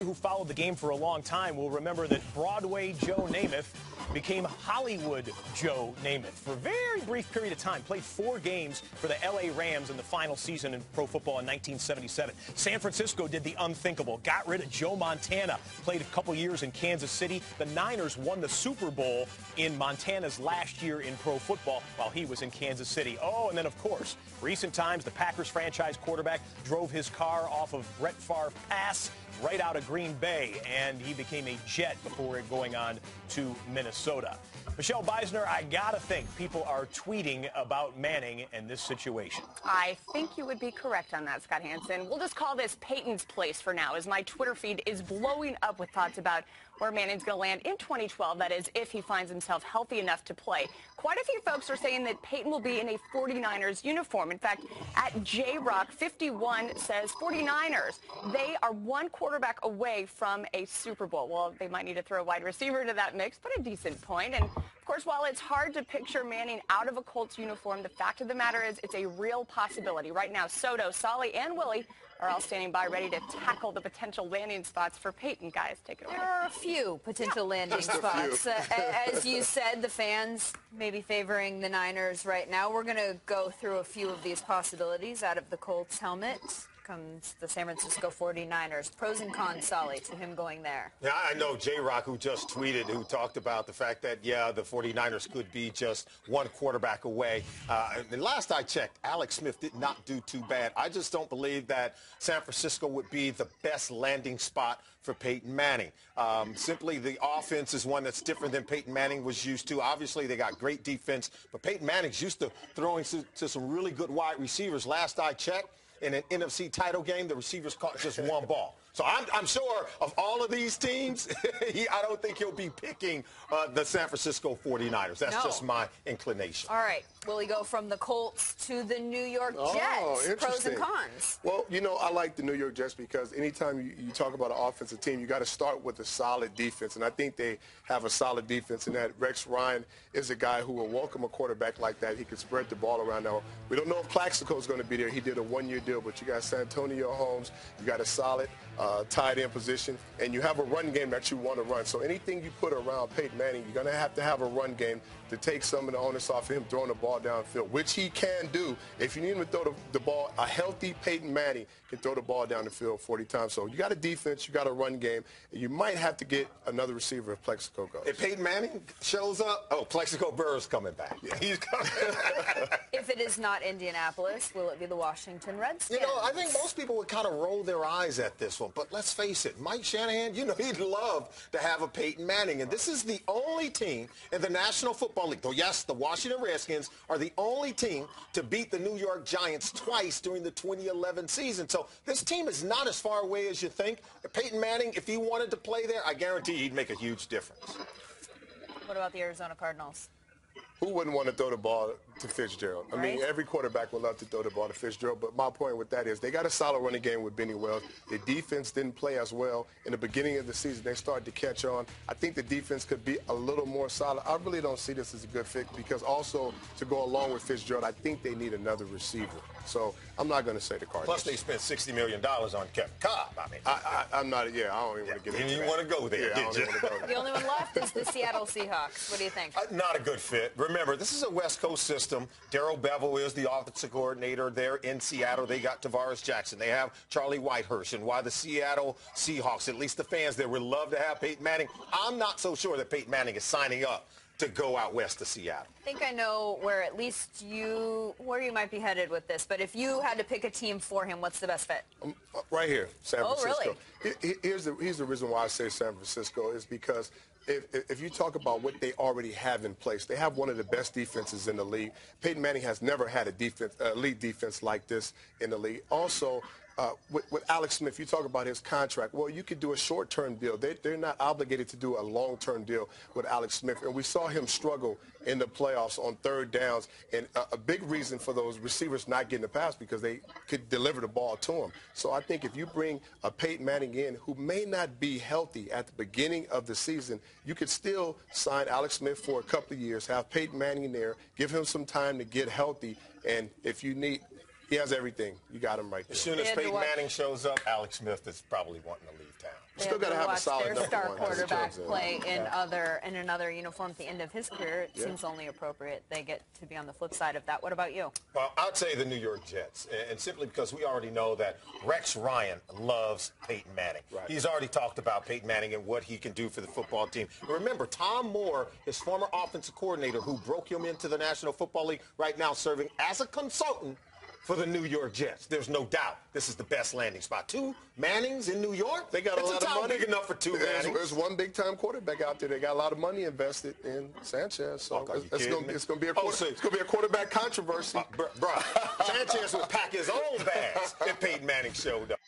Who followed the game for a long time will remember that Broadway Joe Namath became Hollywood Joe Namath for a very brief period of time. Played 4 games for the L.A. Rams in the final season in pro football in 1977. San Francisco did the unthinkable, got rid of Joe Montana, played a couple years in Kansas City. The Niners won the Super Bowl in Montana's last year in pro football while he was in Kansas City. Oh, and then, of course, recent times, the Packers franchise quarterback drove his car off of Brett Favre Pass right out of Green Bay, and he became a Jet before going on to Minnesota. Michelle Beisner, I gotta think people are tweeting about Manning and this situation. I think you would be correct on that, Scott Hansen. We'll just call this Peyton's place for now, as my Twitter feed is blowing up with thoughts about where Manning's going to land in 2012, that is, if he finds himself healthy enough to play. Quite a few folks are saying that Peyton will be in a 49ers uniform. In fact, at JRock51 says 49ers, they are one quarterback away from a Super Bowl. Well, they might need to throw a wide receiver into that mix, but a decent point. And of course, while it's hard to picture Manning out of a Colts uniform, the fact of the matter is it's a real possibility. Right now, Soto, Solly, and Willie are all standing by ready to tackle the potential landing spots for Peyton. Guys, take it away. There are a few potential landing spots. As you said, the fans may be favoring the Niners right now. We're going to go through a few of these possibilities. Out of the Colts helmet comes the San Francisco 49ers. Pros and cons, Solly, to him going there. Yeah, I know J-Rock, who just tweeted, who talked about the fact that, yeah, the 49ers could be just one quarterback away. And last I checked, Alex Smith did not do too bad. I just don't believe that San Francisco would be the best landing spot for Peyton Manning. Simply, the offense is one that's different than Peyton Manning was used to. Obviously, they got great defense, but Peyton Manning's used to throwing to some really good wide receivers. Last I checked, in an NFC title game, the receivers caught just one ball. So I'm sure of all of these teams, I don't think he'll be picking the San Francisco 49ers. That's just my inclination. All right. Will he go from the Colts to the New York Jets? Pros and cons. Well, you know, I like the New York Jets because anytime you talk about an offensive team, you got to start with a solid defense. And I think they have a solid defense, and that Rex Ryan is a guy who will welcome a quarterback like that. He can spread the ball around. Now, we don't know if Plaxico is going to be there. He did a one-year deal, but you got Santonio Holmes. You got a solid tight end position, and you have a run game that you want to run. So anything you put around Peyton Manning, you're going to have a run game to take some of the onus off him throwing the ball downfield, which he can do. If you need him to throw the ball, a healthy Peyton Manning can throw the ball down the field 40 times. So you got a defense, you got a run game, and you might have to get another receiver if Plaxico goes. If Peyton Manning shows up, Plaxico Burr's coming back. Yeah. He's coming. If it is not Indianapolis, will it be the Washington Redskins? You know, I think most people would kind of roll their eyes at this one, but let's face it, Mike Shanahan, you know, he'd love to have a Peyton Manning, and this is the only team in the National Football League. Though, yes, the Washington Redskins are the only team to beat the New York Giants twice during the 2011 season. So this team is not as far away as you think. Peyton Manning, if he wanted to play there, I guarantee he'd make a huge difference. What about the Arizona Cardinals? Who wouldn't want to throw the ball to Fitzgerald? I mean, every quarterback would love to throw the ball to Fitzgerald, but my point with that is they got a solid running game with Benny Wells. The defense didn't play as well. In the beginning of the season, they started to catch on. I think the defense could be a little more solid. I really don't see this as a good fit because also to go along with Fitzgerald, I think they need another receiver. So I'm not going to say the Cardinals. Plus, they spent $60 million on Kevin Cobb. I mean, I'm not. Yeah, I don't even want to get into that. You didn't want to go there, did you? The only one left is the Seattle Seahawks. What do you think? Not a good fit. Remember, this is a West Coast system. Darrell Bevel is the offensive coordinator there in Seattle. They got Tavares Jackson. They have Charlie Whitehurst. And while the Seattle Seahawks, at least the fans there, would love to have Peyton Manning, I'm not so sure that Peyton Manning is signing up to go out west to Seattle. I think I know where at least where you might be headed with this, but if you had to pick a team for him, what's the best fit? Right here, San Francisco. Oh, really? Here's the reason why I say San Francisco is because if you talk about what they already have in place, they have one of the best defenses in the league. Peyton Manning has never had a elite defense like this in the league. Also, with Alex Smith, you talk about his contract. Well, you could do a short-term deal. They're not obligated to do a long-term deal with Alex Smith. And we saw him struggle in the playoffs on third downs. And a big reason for those receivers not getting the pass because they could deliver the ball to him. So I think if you bring a Peyton Manning in who may not be healthy at the beginning of the season, you could still sign Alex Smith for a couple of years, have Peyton Manning in there, give him some time to get healthy. And if you need He has everything. You got him right there. As soon as Peyton Manning shows up, Alex Smith is probably wanting to leave town. Still got to have a solid their star number one. quarterback play in another uniform at the end of his career. It seems only appropriate they get to be on the flip side of that. What about you? Well, I'd say the New York Jets, and simply because we already know that Rex Ryan loves Peyton Manning. Right. He's already talked about Peyton Manning and what he can do for the football team. And remember, Tom Moore, his former offensive coordinator, who broke him into the National Football League, right now serving as a consultant for the New York Jets. There's no doubt this is the best landing spot. 2 Mannings in New York? They got a lot of money. Big enough for 2 Mannings. There's one big-time quarterback out there. They got a lot of money invested in Sanchez. So it's going to be a quarterback controversy. Bruh, Sanchez would pack his own bags if Peyton Manning showed up.